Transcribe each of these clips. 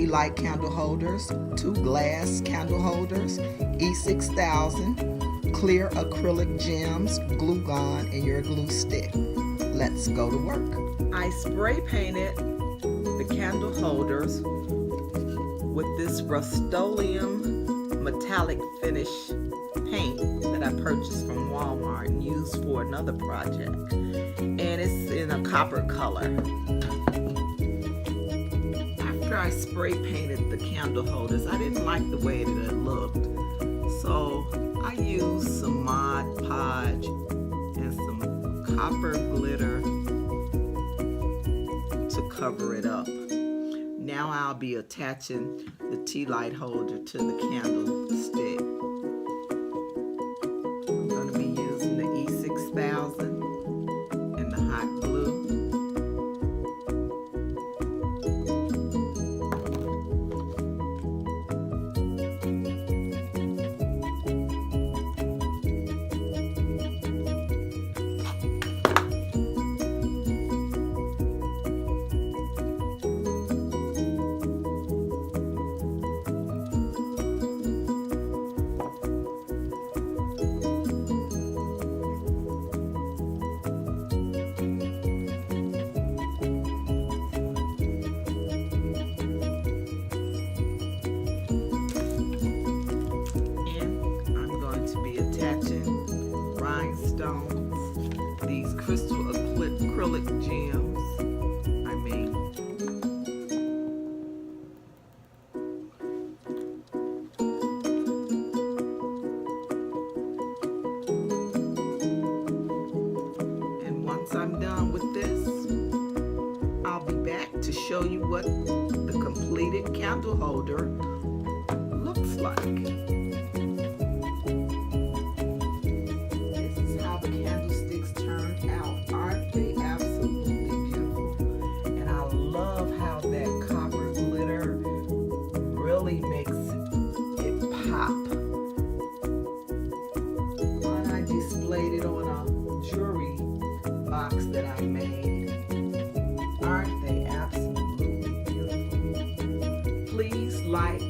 tea light candle holders, 2 glass candle holders, E6000, clear acrylic gems, glue gun, and your glue stick. Let's go to work. I spray painted the candle holders with this Rust-Oleum metallic finish paint that I purchased from Walmart and used for another project. And it's in a copper color. After I spray painted the candle holders, I didn't like the way that it looked. So I used some Mod Podge and some copper glitter to cover it up. Now I'll be attaching the tea light holder to the candlestick. I'm going to be using the E6000 and the hot glue. These crystal acrylic gems. And once I'm done with this, I'll be back to show you what the completed candle holder looks like. Makes it pop. And I displayed it on a jewelry box that I made. Aren't they absolutely beautiful? Please like,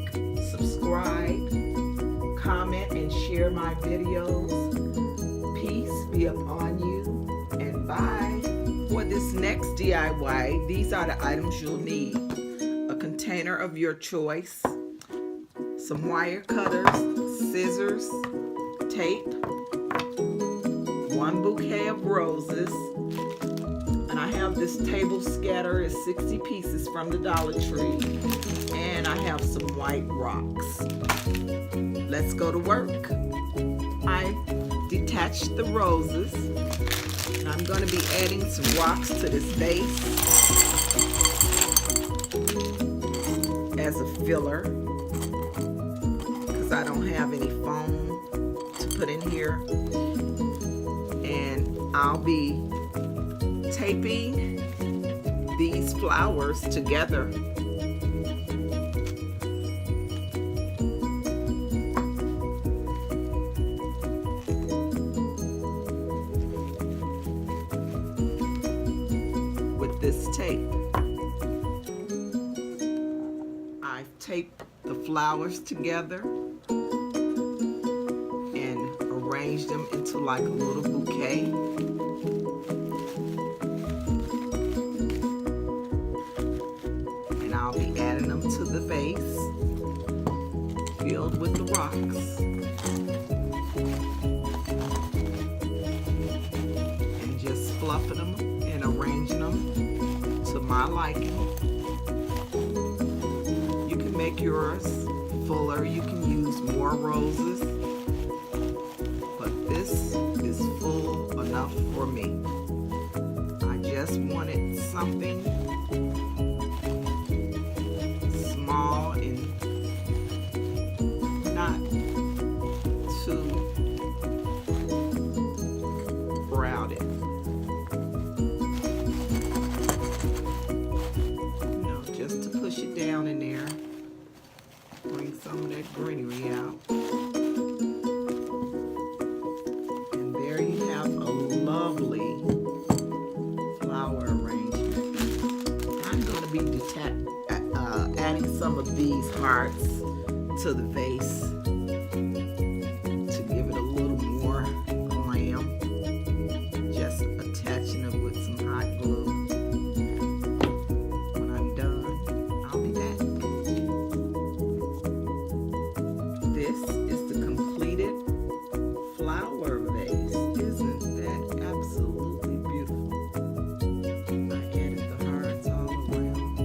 subscribe, comment, and share my videos. Peace be upon you, and bye. For this next DIY, these are the items you'll need. A container of your choice, some wire cutters, scissors, tape, 1 bouquet of roses, and I have this table scatter, it's 60 pieces from the Dollar Tree, and I have some white rocks. Let's go to work. I detached the roses, and I'm going to be adding some rocks to this base as a filler. I don't have any foam to put in here, and I'll be taping these flowers together. With this tape. I've taped the flowers together and arrange them into like a little bouquet. And I'll be adding them to the base filled with the rocks. And just fluffing them and arranging them to my liking. You can make yours fuller, you can use more roses, but this is full enough for me. I just wanted something small and not too crowded. You know, just to push it down in there. Bring some of that greenery out. And there you have a lovely flower arrangement. I'm going to be adding some some of these hearts to the vase to give it a little more glam. Just attaching it with some hot glue. When I'm done, I'll be back. This is the completed flower vase. Isn't that absolutely beautiful? I added the hearts all around the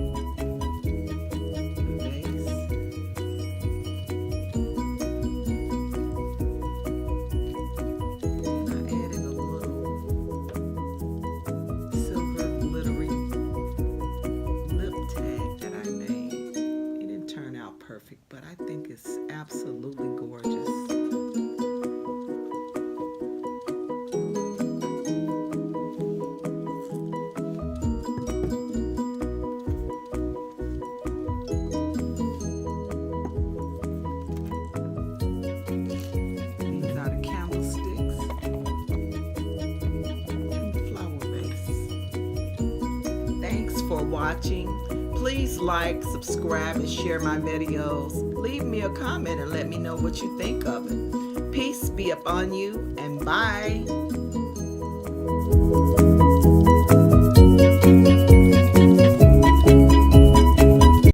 vase. And I added a little silver glittery lip tag that I made. It didn't turn out perfect, but I think it's absolutely gorgeous. These are the candlesticks and the flower vase. Thanks for watching. Please like, subscribe, and share my videos. Leave me a comment and let me know what you think of it. Peace be upon you, and bye.